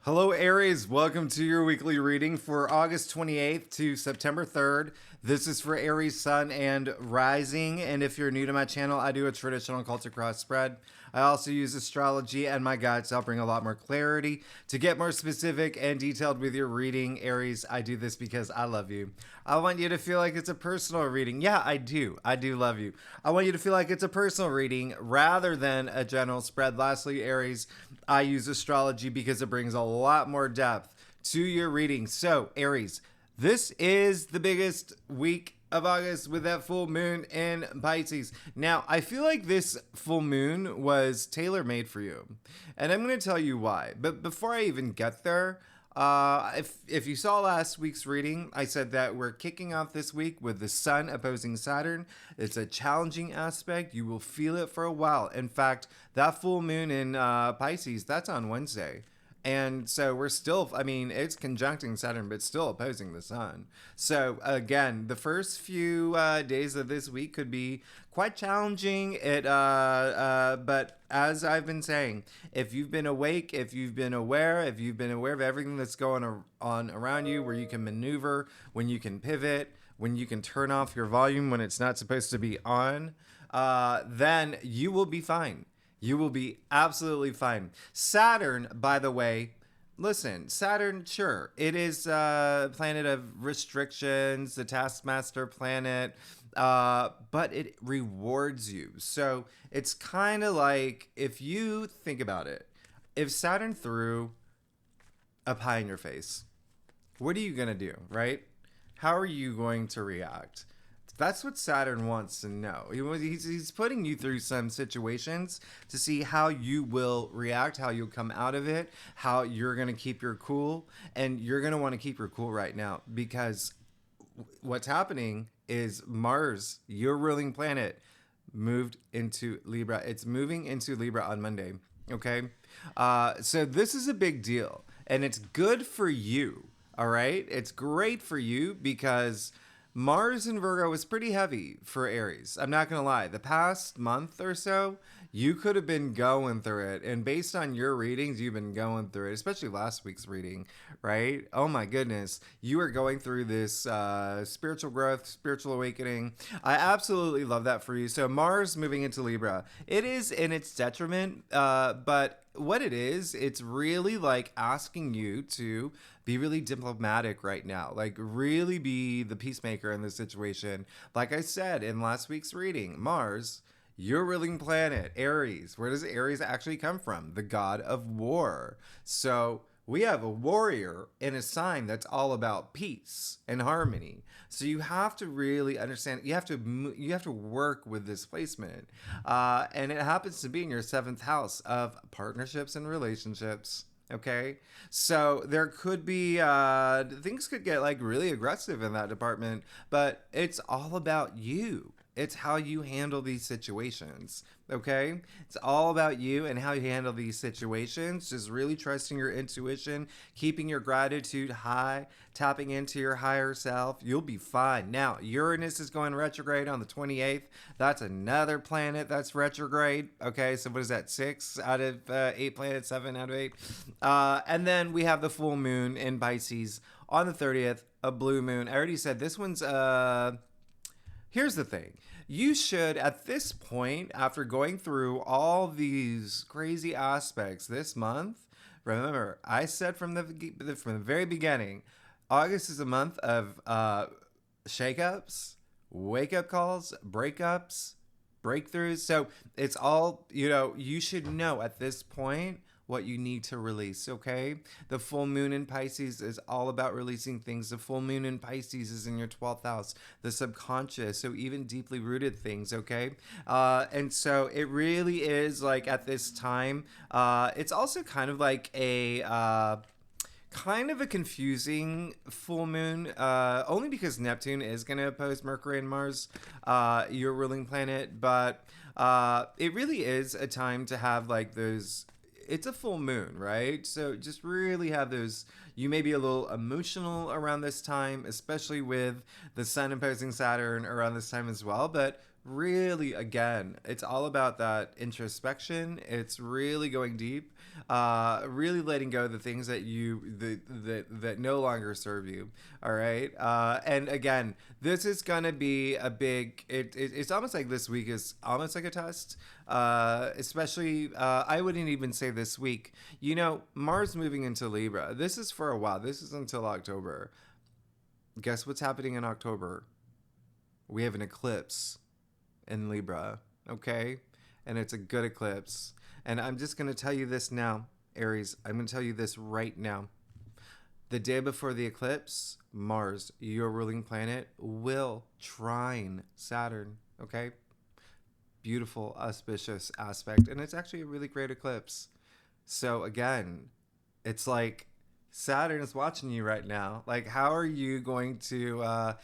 Hello, Aries. Welcome to your weekly reading for August 28th to September 3rd. This is for Aries Sun and Rising. And if you're new to my channel, I do a traditional culture cross spread. I also use astrology and my guides to help bring a lot more clarity. To get more specific and detailed with your reading, Aries, I do this because I love you. I want you to feel like it's a personal reading. Yeah, I do. I do love you. I want you to feel like it's a personal reading rather than a general spread. Lastly, Aries, I use astrology because it brings a lot more depth to your reading. So, Aries, this is the biggest week of August with that full moon in Pisces. Now, I feel like this full moon was tailor-made for you, and I'm going to tell you why. But before I even get there, if you saw last week's reading, I said that we're kicking off this week with the Sun opposing Saturn. It's a challenging aspect. You will feel it for a while. In fact, that full moon in Pisces, that's on Wednesday. And so we're still, it's conjuncting Saturn, but still opposing the Sun. So again, the first few days of this week could be quite challenging. But as I've been saying, if you've been awake, if you've been aware of everything that's going on around you, where you can maneuver, when you can pivot, when you can turn off your volume when it's not supposed to be on, then you will be fine. You will be absolutely fine. Saturn, by the way, listen, Saturn, sure, it is a planet of restrictions, the taskmaster planet, but it rewards you. So it's kind of like, if you think about it, if Saturn threw a pie in your face, what are you going to do, right? How are you going to react? That's what Saturn wants to know. He's putting you through some situations to see how you will react, how you'll come out of it, how you're going to keep your cool. And you're going to want to keep your cool right now, because what's happening is Mars, your ruling planet, moved into Libra. It's moving into Libra on Monday. Okay. So this is a big deal, and it's good for you. All right. It's great for you because Mars in Virgo is pretty heavy for Aries. I'm not going to lie. The past month or so, you could have been going through it. And based on your readings, you've been going through it, especially last week's reading, right? Oh my goodness. You are going through this spiritual growth, spiritual awakening. I absolutely love that for you. So Mars moving into Libra, it is in its detriment, but what it is, it's really like asking you to be really diplomatic right now, like really be the peacemaker in this situation. Like I said in last week's reading, Mars, your ruling planet, Aries. Where does Aries actually come from? The god of war. So we have a warrior in a sign that's all about peace and harmony. So you have to really understand. You have to work with this placement, and it happens to be in your 7th house of partnerships and relationships. Okay, so there could be things could get like really aggressive in that department, but it's all about you. It's how you handle these situations. Okay, it's all about you and how you handle these situations. Just really trusting your intuition, keeping your gratitude high, tapping into your higher self. You'll be fine. Now, Uranus is going retrograde on the 28th. That's another planet that's retrograde. Okay, so what is that? 6 out of 8 planets, 7 out of 8. And then we have the full moon in Pisces on the 30th, a blue moon. I already said this one's here's the thing. You should, at this point, after going through all these crazy aspects this month, remember, I said from the very beginning, August is a month of shakeups, wake-up calls, breakups, breakthroughs. So it's all, you should know at this point what you need to release, okay? The full moon in Pisces is all about releasing things. The full moon in Pisces is in your 12th house, the subconscious, so even deeply rooted things, okay? And so it really is like at this time, it's also kind of like a confusing full moon, only because Neptune is going to oppose Mercury and Mars, your ruling planet, but it really is a time to have like those. It's a full moon, right? So just really have those. You may be a little emotional around this time, especially with the Sun opposing Saturn around this time as well. But really, again, it's all about that introspection. It's really going deep. Really letting go of the things that that no longer serve you. All right. And again, this is gonna be a big. It's almost like this week is almost like a test. Especially, I wouldn't even say this week. You know, Mars moving into Libra. This is for a while. This is until October. Guess what's happening in October? We have an eclipse in Libra, okay? And it's a good eclipse. And I'm just going to tell you this now, Aries. I'm going to tell you this right now. The day before the eclipse, Mars, your ruling planet, will trine Saturn, okay? Beautiful, auspicious aspect. And it's actually a really great eclipse. So again, it's like Saturn is watching you right now. Like, how are you going to,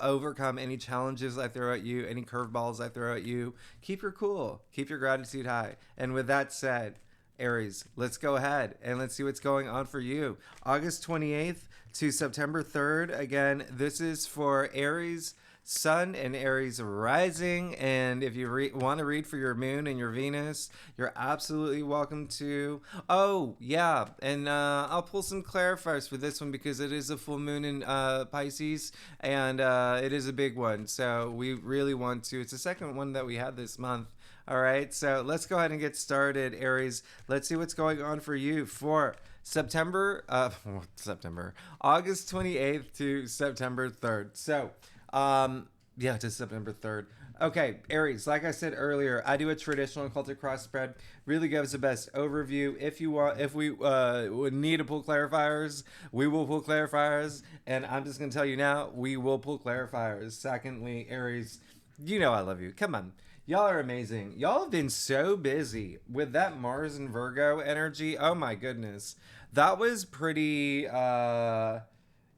overcome any challenges I throw at you, any curveballs I throw at you? Keep your cool. Keep your gratitude high. And with that said, Aries, let's go ahead and let's see what's going on for you. August 28th to September 3rd. Again, this is for Aries Sun and Aries rising. And if you want to read for your moon and your Venus, you're absolutely welcome to. Oh, yeah. And I'll pull some clarifiers for this one because it is a full moon in Pisces and it is a big one. So we really want to. It's the second one that we had this month. All right. So let's go ahead and get started, Aries. Let's see what's going on for you for August 28th to September 3rd. So, to September 3rd. Okay, Aries, like I said earlier, I do a traditional occultic cross spread. Really gives the best overview. If we would need to pull clarifiers, we will pull clarifiers. And I'm just going to tell you now, we will pull clarifiers. Secondly, Aries, you know I love you. Come on. Y'all are amazing. Y'all have been so busy with that Mars and Virgo energy. Oh my goodness. That was pretty, that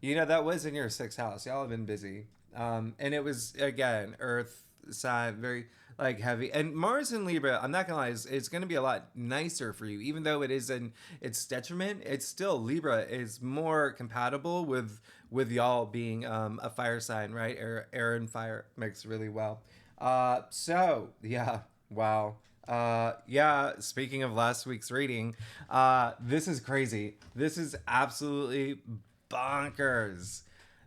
was in your sixth house. Y'all have been busy. And it was, again, Earth sign, very like heavy. And Mars in Libra, I'm not gonna lie, it's gonna be a lot nicer for you. Even though it is in its detriment, it's still, Libra is more compatible with y'all being a fire sign, right? Air and fire mix really well. Wow. Speaking of last week's reading, this is crazy. This is absolutely bonkers.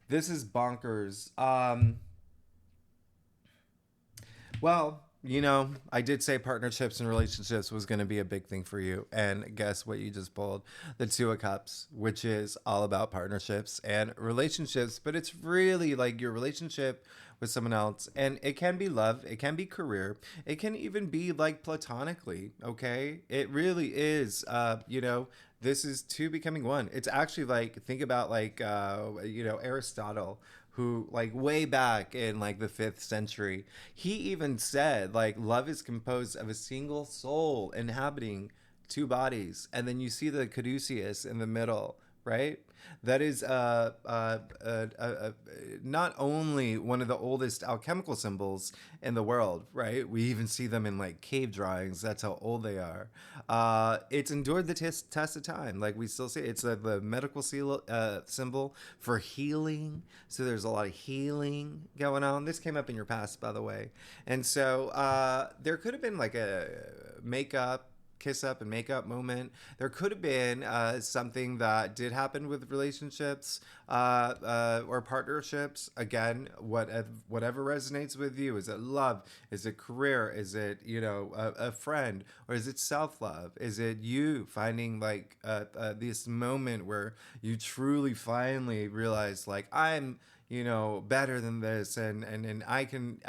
This is bonkers. I did say partnerships and relationships was going to be a big thing for you. And guess what you just pulled? The Two of Cups, which is all about partnerships and relationships. But it's really like your relationship with someone else. And it can be love. It can be career. It can even be like platonically. Okay. It really is, this is two becoming one. It's actually like, think about like, Aristotle, who like way back in like the 5th century, he even said like love is composed of a single soul inhabiting two bodies. And then you see the caduceus in the middle, right? That is not only one of the oldest alchemical symbols in the world, right? We even see them in like cave drawings. That's how old they are. It's endured the test of time. Like we still see it's the medical symbol for healing. So there's a lot of healing going on. This came up in your past, by the way. And so there could have been like a kiss up and make up moment. There could have been something that did happen with relationships or partnerships. Again, whatever resonates with you. Is it love? Is it career? Is it, a friend? Or is it self-love? Is it you finding like this moment where you truly finally realize like, I'm better than this, and I can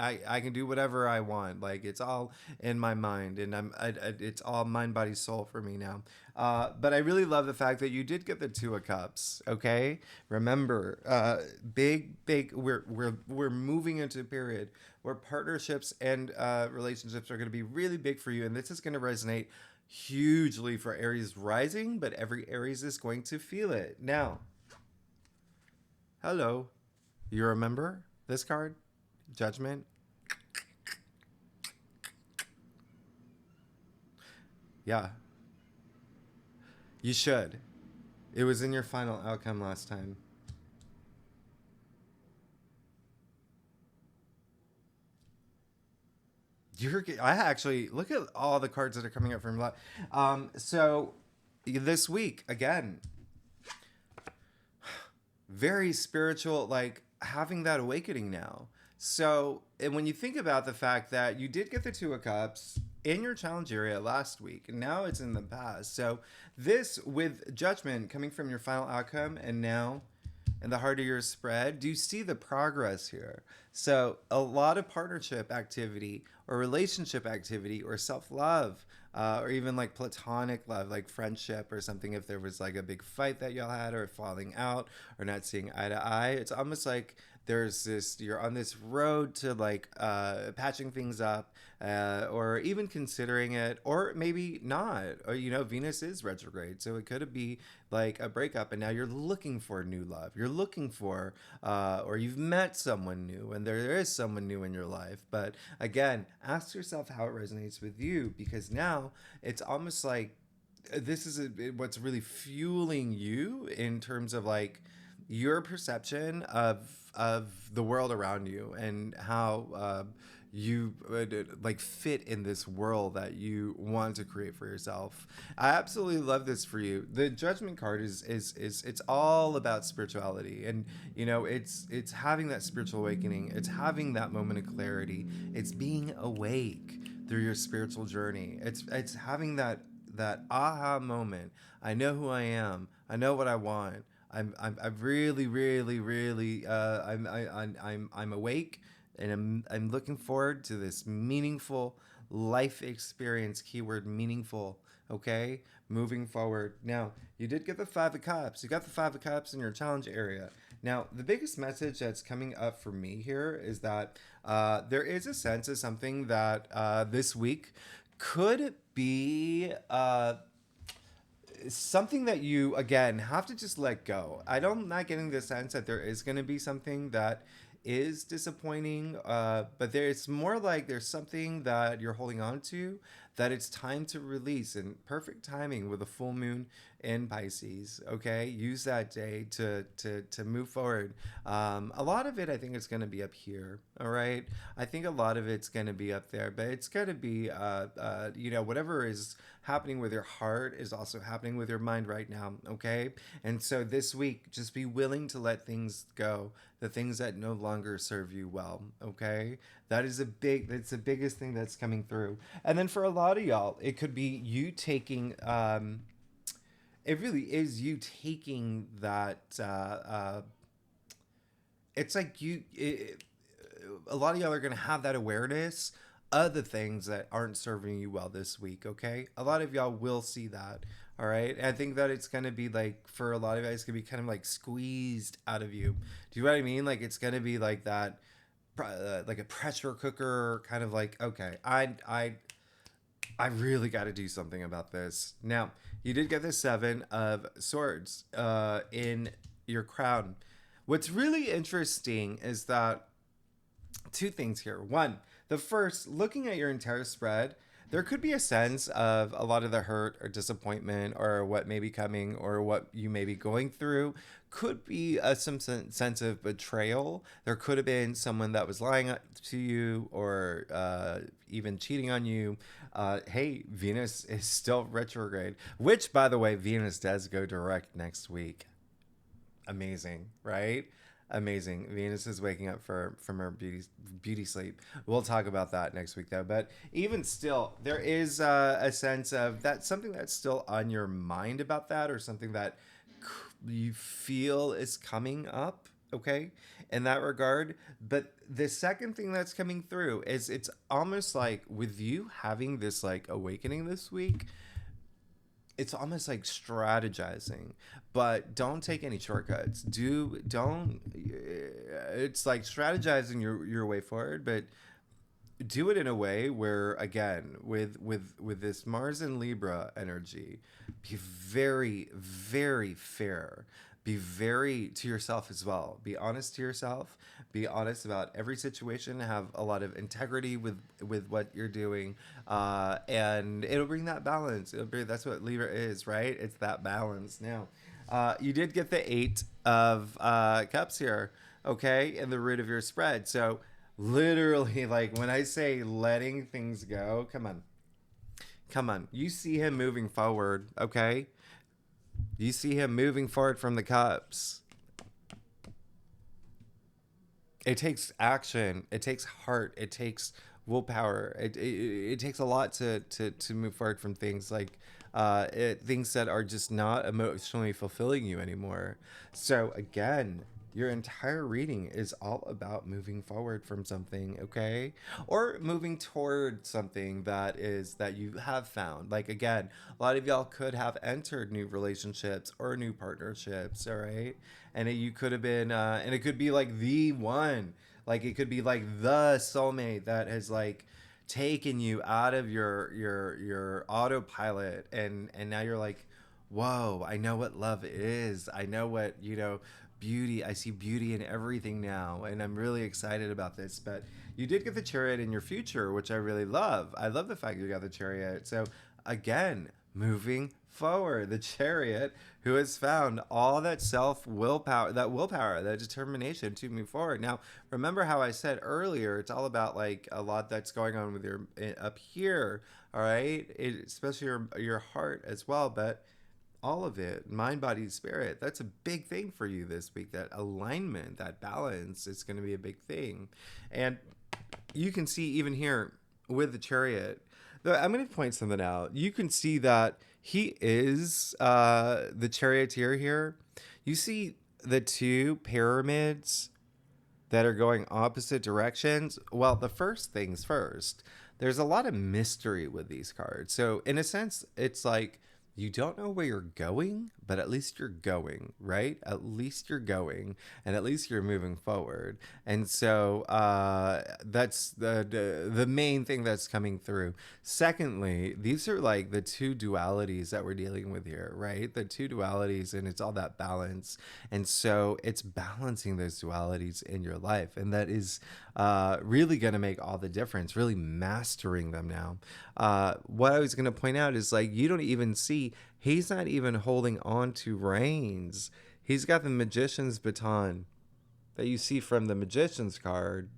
do whatever I want. Like it's all in my mind, and it's all mind, body, soul for me now. But I really love the fact that you did get the Two of Cups. Okay, remember, big. We're moving into a period where partnerships and relationships are going to be really big for you, and this is going to resonate hugely for Aries rising. But every Aries is going to feel it now. Hello. You remember this card? Judgment? Yeah. You should. It was in your final outcome last time. I actually look at all the cards that are coming up from a lot. So this week again, very spiritual, like having that awakening now. So, and when you think about the fact that you did get the Two of Cups in your challenge area last week, and now it's in the past. So, this with judgment coming from your final outcome, and now in the heart of your spread, do you see the progress here? So, a lot of partnership activity or relationship activity or self love. Or even like platonic love, like friendship or something. If there was like a big fight that y'all had, or falling out, or not seeing eye to eye, it's almost like there's this, you're on this road to like patching things up, or even considering it, or maybe not. Or Venus is retrograde, so it could be like a breakup, and now you're looking for new love. You're looking for, or you've met someone new, and there is someone new in your life. But again, ask yourself how it resonates with you, because now it's almost like this is what's really fueling you in terms of like your perception of the world around you, and how you like fit in this world that you want to create for yourself. I absolutely love this for you. The Judgment card is it's all about spirituality, and it's having that spiritual awakening. It's having that moment of clarity. It's being awake through your spiritual journey. It's having that aha moment. I know who I am. I know what I want. I'm really, really, really I'm awake, and I'm looking forward to this meaningful life experience. Keyword meaningful. Okay, moving forward. Now, you did get the Five of Cups. You got the Five of Cups in your challenge area. Now, the biggest message that's coming up for me here is that there is a sense of something that this week could be something that you again have to just let go. I'm not getting the sense that there is going to be something that is disappointing, but it's more like there's something that you're holding on to that it's time to release, and perfect timing with a full moon in Pisces. Okay, use that day to move forward. A lot of it, I think, it's going to be up here. All right, I think a lot of it's going to be up there, but it's going to be whatever is happening with your heart is also happening with your mind right now. Okay, and so this week, just be willing to let things go, the things that no longer serve you well. Okay, that's the biggest thing that's coming through. And then for a lot of y'all, it could be you taking it really is you taking that it's like a lot of y'all are going to have that awareness of the things that aren't serving you well this week. Okay, a lot of y'all will see that. All right, and I think that it's going to be like, for a lot of you, it's going to be kind of like squeezed out of you. Do you know what I mean? Like, it's going to be like that, like a pressure cooker, kind of like, okay, I really got to do something about this. Now, you did get the Seven of Swords in your crown. What's really interesting is that two things here. One, the first, looking at your entire spread, there could be a sense of a lot of the hurt or disappointment or what may be coming or what you may be going through could be some sense of betrayal. There could have been someone that was lying to you, or even cheating on you. Hey, Venus is still retrograde, which, by the way, Venus does go direct next week. Amazing, right? Amazing. Venus is waking up from her beauty sleep. We'll talk about that next week, though. But even still, there is a sense of that, something that's still on your mind about that, or something that you feel is coming up. Okay, in that regard. But the second thing that's coming through is it's almost like with you having this like awakening this week, it's almost like strategizing, but don't take any shortcuts. It's like strategizing your way forward, but do it in a way where, again, with this Mars and Libra energy, be very, very fair. Be very to yourself as well. Be honest to yourself. Be honest about every situation. Have a lot of integrity with what you're doing, and it'll bring that balance. That's what Libra is, right? It's that balance. Now, you did get the Eight of Cups here, okay, in the root of your spread. So Literally, like when I say letting things go, come on. Come on. You see him moving forward, okay? You see him moving forward from the cups. It takes action. It takes heart. It takes willpower. It takes a lot to move forward from things like things that are just not emotionally fulfilling you anymore. So again, your entire reading is all about moving forward from something, okay? Or moving toward something that you have found. Like again, a lot of y'all could have entered new relationships or new partnerships, all right? And you could have been and it could be like the one, like it could be like the soulmate that has like taken you out of your autopilot, and now you're like, whoa, I know what love is. I know what, beauty. I see beauty in everything now, and I'm really excited about this. But you did get the chariot in your future, which I really love. I love the fact you got the chariot. So again, moving forward, the chariot who has found all that willpower, that determination to move forward. Now, remember how I said earlier, it's all about like a lot that's going on with your up here, all right? Especially your heart as well, but all of it, mind, body, spirit. That's a big thing for you this week. That alignment, that balance is going to be a big thing. And you can see even here with the chariot, I'm going to point something out. You can see that he is the charioteer here. You see the two pyramids that are going opposite directions. Well, the first things first, there's a lot of mystery with these cards. So in a sense, it's like you don't know where you're going, but at least you're going, right? At least you're going, and at least you're moving forward. And so that's the main thing that's coming through. Secondly, these are like the two dualities that we're dealing with here, right? The two dualities, and it's all that balance. And so it's balancing those dualities in your life, and that is really going to make all the difference, really mastering them now. What I was going to point out is like, you don't even see, he's not even holding on to reins. He's got the magician's baton that you see from the magician's card.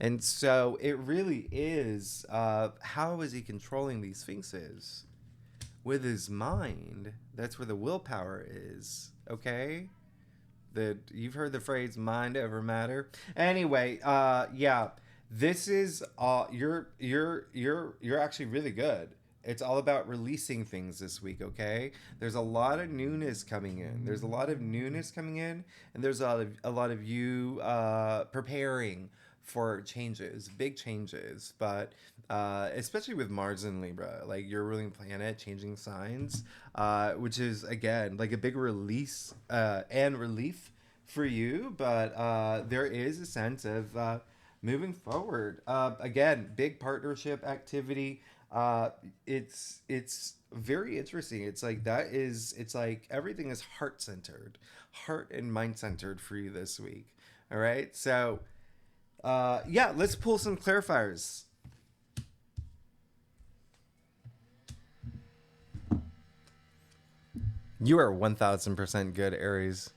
And so it really is, how is he controlling these sphinxes? With his mind. That's where the willpower is, okay? You've heard the phrase mind over matter. Anyway, yeah, this is you're actually really good. It's all about releasing things this week, okay? There's a lot of newness coming in. There's a lot of newness coming in, and there's a lot of you preparing for changes, big changes, but especially with Mars and Libra, like your ruling planet changing signs, which is again like a big release and relief for you, but there is a sense of moving forward. Again, big partnership activity. It's very interesting. It's like everything is heart centered, heart and mind centered for you this week. All right, so yeah, let's pull some clarifiers. You are 1000% good, Aries.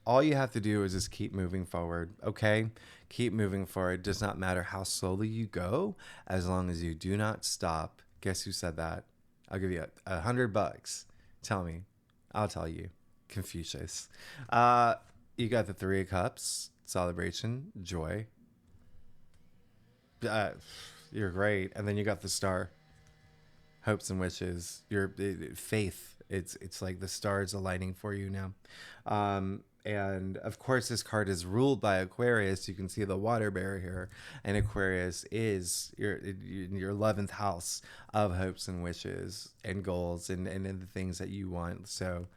All you have to do is just keep moving forward, okay? Keep moving forward. It does not matter how slowly you go, as long as you do not stop. Guess who said that? I'll give you $100. Tell me. I'll tell you. Confucius. You got the Three of Cups, celebration, joy. You're great. And then you got the Star, hopes and wishes. Your faith. It's like the stars aligning for you now. And of course, this card is ruled by Aquarius. You can see the water bear here, and Aquarius is your 11th house of hopes and wishes and goals and the things that you want. So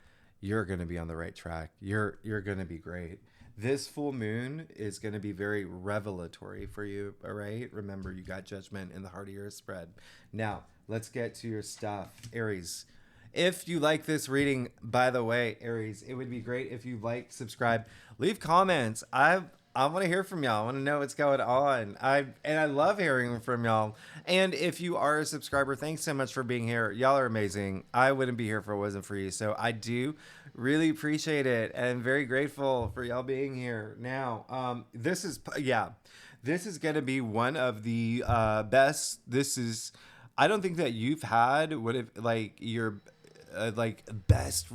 you're going to be on the right track. You're going to be great. This full moon is going to be very revelatory for you. All right. Remember, you got judgment in the heart of your spread. Now let's get to your stuff, Aries. If you like this reading, by the way, Aries, it would be great if you like, subscribe, leave comments. I want to hear from y'all. I want to know what's going on. I love hearing from y'all. And if you are a subscriber, thanks so much for being here. Y'all are amazing. I wouldn't be here if it wasn't for you. So I do really appreciate it, and I'm very grateful for y'all being here. Now, this is This is going to be one of the best. I don't think that you've had what if like your like best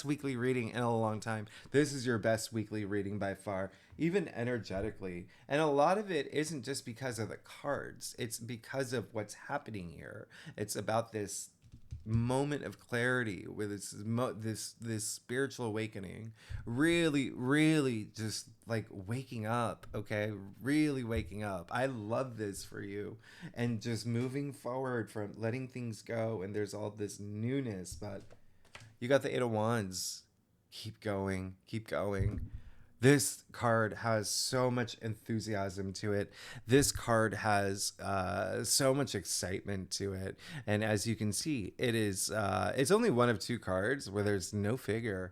weekly reading in a long time. This is your best weekly reading by far, even energetically. And a lot of it isn't just because of the cards. It's because of what's happening here. It's about this moment of clarity with this spiritual awakening, really just like waking up. Okay, really waking up. I love this for you, and just moving forward from letting things go, and there's all this newness. But you got the Eight of Wands. Keep going, keep going. This card has so much enthusiasm to it. This card has so much excitement to it. And as you can see, it's only one of two cards where there's no figure.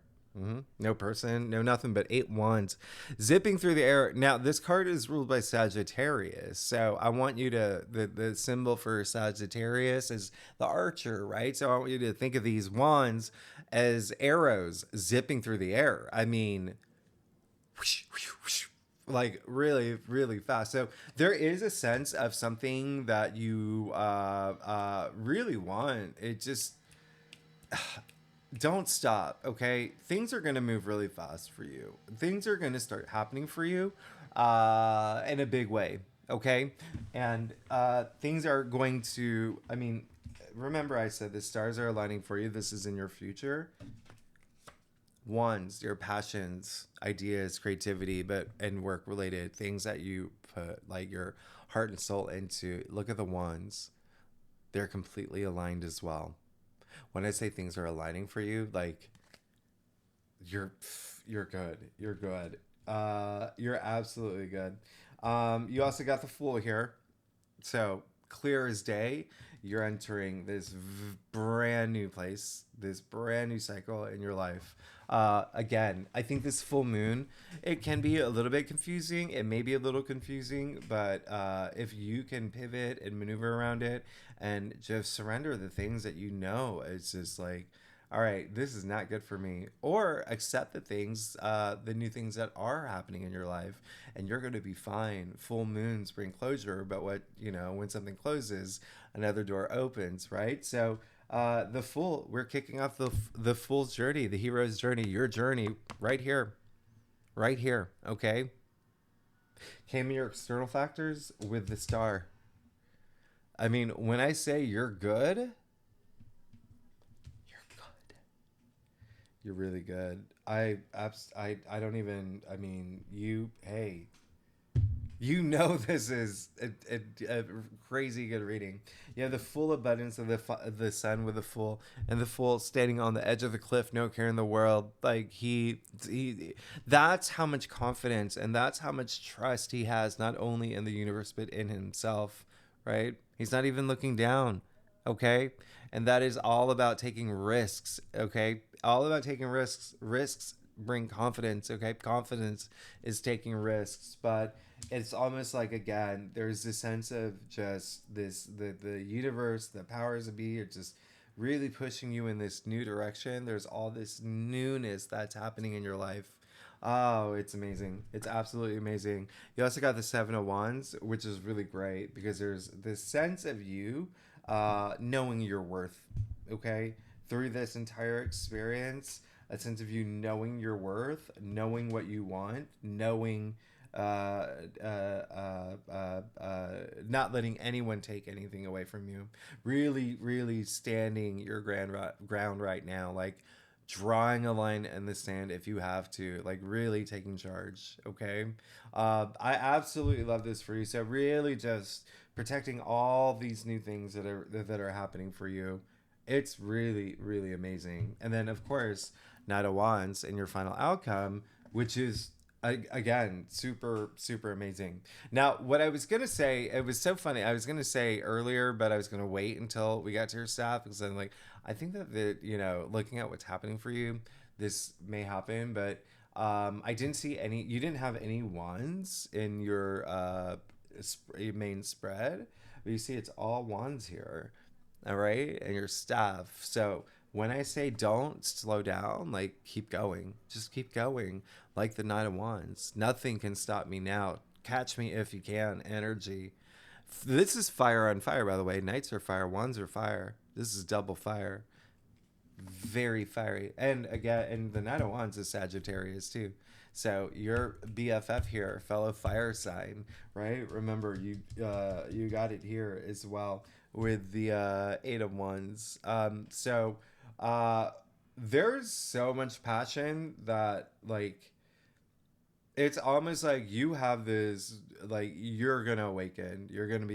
No person, no nothing but 8 wands zipping through the air. Now, this card is ruled by Sagittarius. So I want you to, the symbol for Sagittarius is the archer, right? So I want you to think of these wands as arrows zipping through the air. I mean, like really fast. So there is a sense of something that you really want. It just don't stop. Okay, things are going to move really fast for you. Things are going to start happening for you in a big way. Okay, and things are going to, I mean, remember I said the stars are aligning for you. This is in your future. Wands, your passions, ideas, creativity, but and work related things that you put like your heart and soul into. Look at the wands. They're completely aligned as well. When I say things are aligning for you, like you're good. You're good. You're absolutely good. You also got the Fool here. So clear as day, you're entering this brand new place, this brand new cycle in your life. Again, I think this full moon, it can be a little bit confusing. It may be a little confusing, but if you can pivot and maneuver around it and just surrender the things that you know, it's just like, all right, this is not good for me. Or accept the things, the new things that are happening in your life, and you're going to be fine. Full moons bring closure, but when something closes, another door opens, right? So, the Fool, we're kicking off the Fool's journey, the hero's journey, your journey, right here, okay? Came your external factors with the Star. I mean, when I say you're good, you're really good. I don't even. I mean, hey, this is a crazy good reading. Yeah, the full abundance of the sun with the Fool, and the Fool standing on the edge of the cliff, no care in the world. Like he that's how much confidence and that's how much trust he has, not only in the universe but in himself. Right? He's not even looking down. Okay, and that is all about taking risks. Okay, all about taking risks bring confidence. Okay, confidence is taking risks. But it's almost like, again, there's this sense of just the universe, the powers that be are just really pushing you in this new direction. There's all this newness that's happening in your life. Oh, it's amazing. It's absolutely amazing. You also got the Seven of Wands, which is really great because there's this sense of you knowing your worth, okay? Through this entire experience, a sense of you knowing your worth, knowing what you want, knowing not letting anyone take anything away from you. Really standing your ground right now, like drawing a line in the sand if you have to, like really taking charge. Okay, I absolutely love this for you. So really, just protecting all these new things that are happening for you. It's really amazing. And then of course, Knight of Wands and your final outcome, which is again super amazing. Now, what I was gonna say, it was so funny. I was gonna say earlier, but I was gonna wait until we got to your staff because I'm like, I think that looking at what's happening for you, this may happen, but I didn't see any. You didn't have any wands in your main spread, but you see it's all wands here. All right, and your staff. So when I say don't slow down, like keep going, just keep going, like the Knight of Wands. Nothing can stop me now. catch me if you can energy. This is fire on fire, by the way. Knights are fire, wands are fire. This is double fire. Very fiery. And again, and the Knight of Wands is Sagittarius too. So your BFF here, fellow fire sign, right? Remember, you got it here as well with the Eight of Wands. There's so much passion that like it's almost like you have this like you're gonna awaken. You're gonna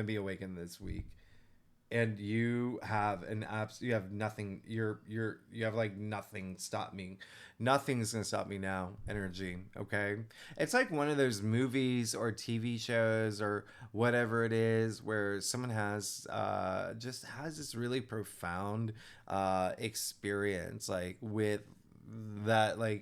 be awakened this week, and you have you have nothing. You have like nothing stop me. Nothing's gonna stop me now. Energy, okay? It's like one of those movies or TV shows or whatever it is where someone has just has this really profound experience like with that where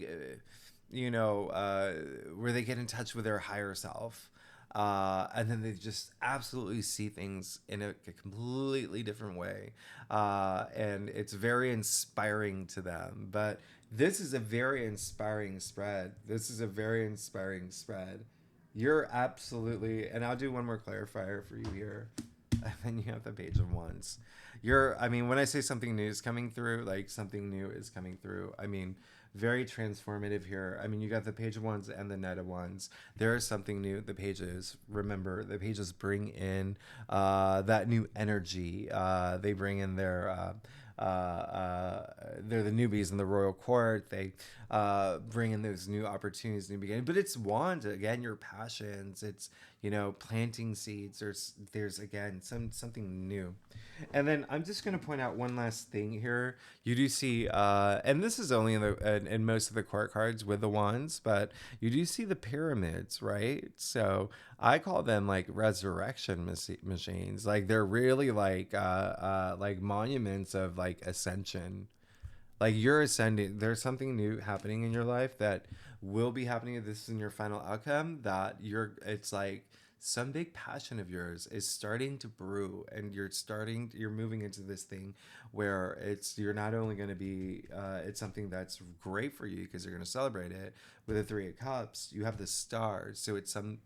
they get in touch with their higher self. And then they just absolutely see things in a completely different way. And it's very inspiring to them. But this is a very inspiring spread. You're absolutely, and I'll do one more clarifier for you here. And then you have the Page of Wands. When I say something new is coming through, like something new is coming through, I mean, very transformative here. I mean, you got the Page of Wands and the Knight of Wands. There is something new. The pages, remember, the pages bring in that new energy. They bring in they're the newbies in the royal court. They bring in those new opportunities, new beginnings. But it's wands again, your passions. It's planting seeds. There's again something new. And then I'm just going to point out one last thing here. You do see, and this is only in most of the court cards with the wands, but you do see the pyramids, right? So I call them like resurrection machines. Like they're really like monuments of like ascension. Like you're ascending. There's something new happening in your life that will be happening. This is in your final outcome that it's like some big passion of yours is starting to brew, and you're moving into this thing where you're not only going to be it's something that's great for you because you're going to celebrate it with the Three of Cups. You have the stars, so it's some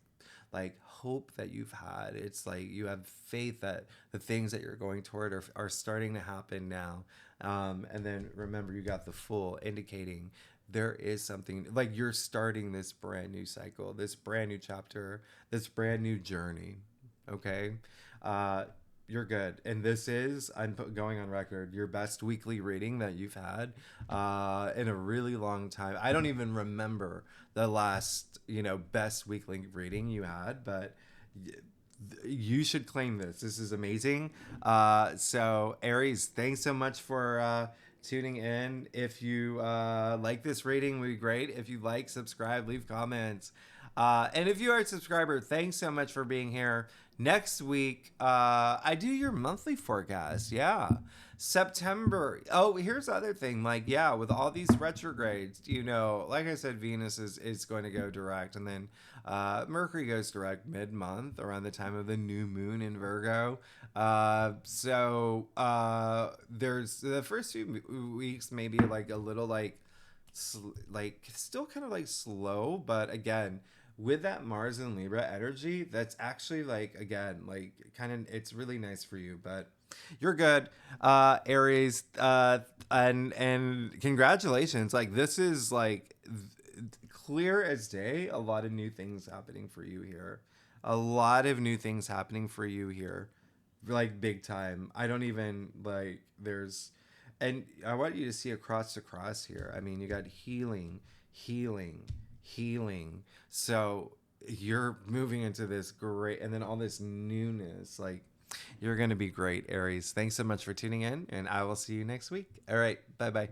like hope that you've had. It's like you have faith that the things that you're going toward are starting to happen now. And then remember, you got the Fool indicating there is something like you're starting this brand new cycle, this brand new chapter, this brand new journey. Okay. You're good. And this is, I'm going on record, your best weekly reading that you've had in a really long time. I don't even remember the last, best weekly reading you had, but you should claim this. This is amazing. So Aries, thanks so much for tuning in. If you like this reading, would be great. If you like, subscribe, leave comments. And if you are a subscriber, thanks so much for being here. Next week, I do your monthly forecast. Yeah. September. Oh, here's the other thing. With all these retrogrades, like I said, Venus is going to go direct. And then Mercury goes direct mid-month around the time of the new moon in Virgo. There's the first few weeks, maybe like a little still kind of like slow, but again, with that Mars and Libra energy, that's actually it's really nice for you, but you're good, Aries, and congratulations. Like this is like clear as day. A lot of new things happening for you here. Like big time. I don't even and I want you to see across the cross here. I mean, you got healing. So you're moving into this great, and then all this newness, like you're going to be great, Aries. Thanks so much for tuning in, and I will see you next week. All right. Bye-bye.